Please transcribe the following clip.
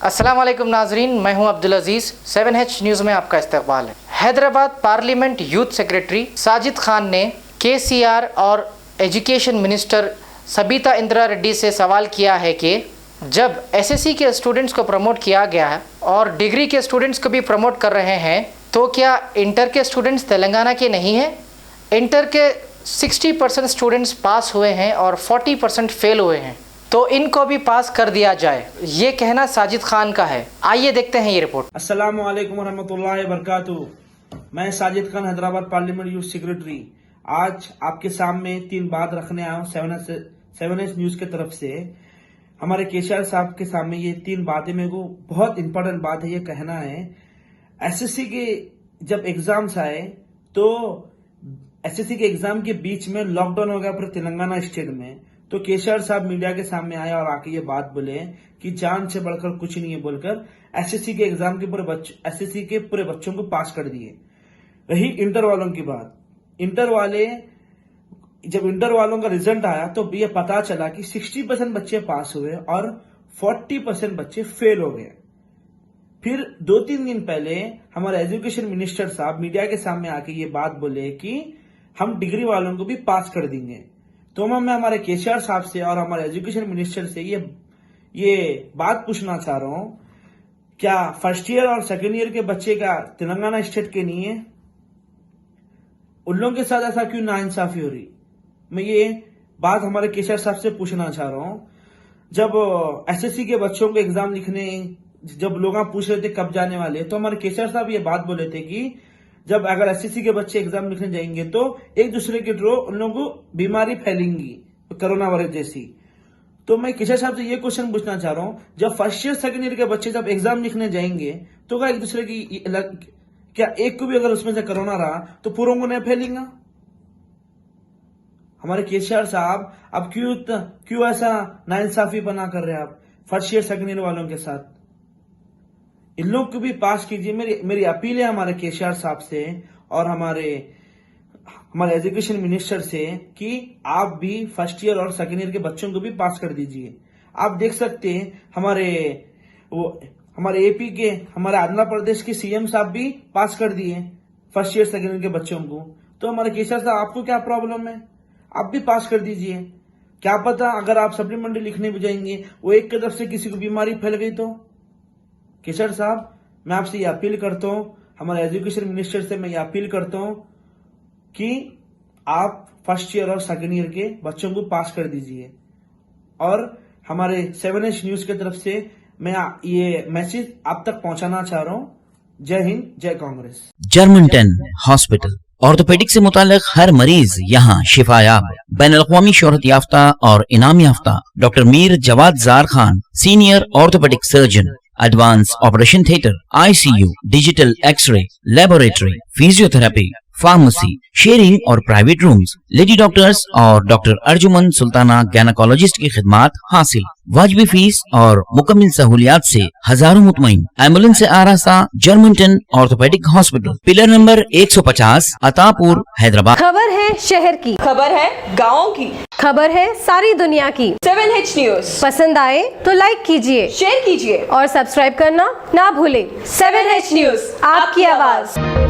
अस्सलाम वालेकुम नाजरीन, मैं हूं अब्दुल अजीज़। 7H न्यूज़ में आपका इस्तकबाल है। Hyderabad parliament youth secretary Sajid Khan ने KCR और एजुकेशन मिनिस्टर सबीता इंदिरा रेड्डी से सवाल किया है कि जब SSC के स्टूडेंट्स को प्रमोट किया गया है और डिग्री के स्टूडेंट्स को भी प्रमोट कर रहे हैं, तो क्या इंटर के स्टूडेंट्स तेलंगाना के नहीं हैं? इंटर के 60% स्टूडेंट्स पास हुए हैं और 40% फेल हुए हैं, तो इनको भी पास कर दिया जाए, ये कहना साजिद खान का है। आइए देखते हैं ये रिपोर्ट। अस्सलाम वालेकुम रहमतुल्लाहि व बरकातुहू। मैं Sajid Khan Hyderabad parliament youth secretary आज आपके सामने 3 बात रखने आया हूँ 7H न्यूज की तरफ से। हमारे केसीआर साहब के सामने ये 3 बातें मेरे को बहुत इंपॉर्टेंट बात है, ये कहना है। SSC के जब एग्जाम्स आए तो SSC के एग्जाम के बीच में लॉकडाउन हो गया पूरे तेलंगाना स्टेट में, तो केसीआर साहब मीडिया के सामने आए और आके ये बात बोले कि जान से बढ़कर कुछ नहीं है बोलकर SSC के एग्जाम के SSC के पूरे बच्चों को पास कर दिए। रही इंटर वालों की बात, जब इंटर वालों का रिजल्ट आया तो ये पता चला कि 60% बच्चे पास हुए और 40% बच्चे फेल हो गए। फिर 2-3 दिन पहले हमारे एजुकेशन मिनिस्टर साहब मीडिया के सामने आके ये बात बोले कि हम डिग्री वालों को भी पास कर देंगे। तो मैं हमारे केसीआर साहब से और हमारे एजुकेशन मिनिस्टर से ये बात पूछना चाह रहा हूं, क्या फर्स्ट ईयर और सेकेंड ईयर के बच्चे का तेलंगाना स्टेट के नहीं है? उन लोगों के साथ ऐसा क्यों नाइंसाफी हो रही? मैं ये बात हमारे केसीआर साहब से पूछना चाह रहा हूं। जब SSC के बच्चों को एग्जाम लिखने जब लोग पूछ रहे थे कब जाने वाले, तो हमारे केसीआर साहब ये बात बोले थे कि जब अगर SSC के बच्चे एग्जाम लिखने जाएंगे तो एक दूसरे के थ्रू उन लोगों को बीमारी फैलेंगी, कोरोना वायरस जैसी। तो मैं केसीआर साहब से ये क्वेश्चन पूछना चाह रहा हूं, जब फर्स्ट ईयर सेकेंड ईयर के बच्चे जब एग्जाम लिखने जाएंगे तो क्या एक दूसरे की क्या एक को भी अगर उसमें से कोरोना रहा तो पूरों को नहीं फैलेगा? हमारे केसीआर साहब अब क्यों ऐसा नाइंसाफी बना कर रहे हैं आप फर्स्ट ईयर सेकेंड ईयर वालों के साथ? इन लोग को भी पास कीजिए। मेरी अपील है हमारे केसीआर साहब से और हमारे एजुकेशन मिनिस्टर से कि आप भी फर्स्ट ईयर और सेकेंड ईयर के बच्चों को भी पास कर दीजिए। आप देख सकते हैं हमारे AP के हमारे आंध्र प्रदेश के CM साहब भी पास कर दिए फर्स्ट ईयर सेकेंड ईयर के बच्चों को। तो हमारे केसीआर साहब आपको क्या प्रॉब्लम है? आप भी पास कर दीजिए। क्या पता अगर आप सप्लीमेंट्री लिखने भी जाएंगे वो एक की तरफ से किसी को बीमारी फैल गई तो? केसीआर साहब, मैं आपसे ये अपील करता हूं, हमारे एजुकेशन मिनिस्टर से मैं ये अपील करता हूं कि आप फर्स्ट ईयर और सेकेंड ईयर के बच्चों को पास कर दीजिए। और हमारे 7H न्यूज की तरफ से मैं ये मैसेज आप तक पहुंचाना चाह रहा हूं। जय हिंद, जय कांग्रेस। जर्मनटन हॉस्पिटल ऑर्थोपेडिक से मुतालिक हर मरीज यहाँ शिफायाब। बैनुल-अक़वामी शोहरत याफ्ता और इनाम याफ्ता doctor Mir Jawad Jar Khan, senior orthopaedic surgeon, advance operation theatre, ICU, digital x-ray, laboratory, physiotherapy, pharmacy, sharing और प्राइवेट रूम्स, लेडी डॉक्टर्स और डॉक्टर अर्जुमन सुल्ताना गायनेकोलॉजिस्ट की खिदमात हासिल। वाजिबी फीस और मुकम्मल सहूलियात से हजारों मुतमईन। एम्बुलेंस से आरास्ता Germanten orthopaedic hospital, pillar number 150, Attapur, Hyderabad. खबर है शहर की, खबर है गाँव की, खबर है सारी दुनिया की। 7H न्यूज पसंद आए तो लाइक कीजिए, शेयर कीजिए और सब्सक्राइब करना ना भूले। 7H न्यूज, आपकी आवाज।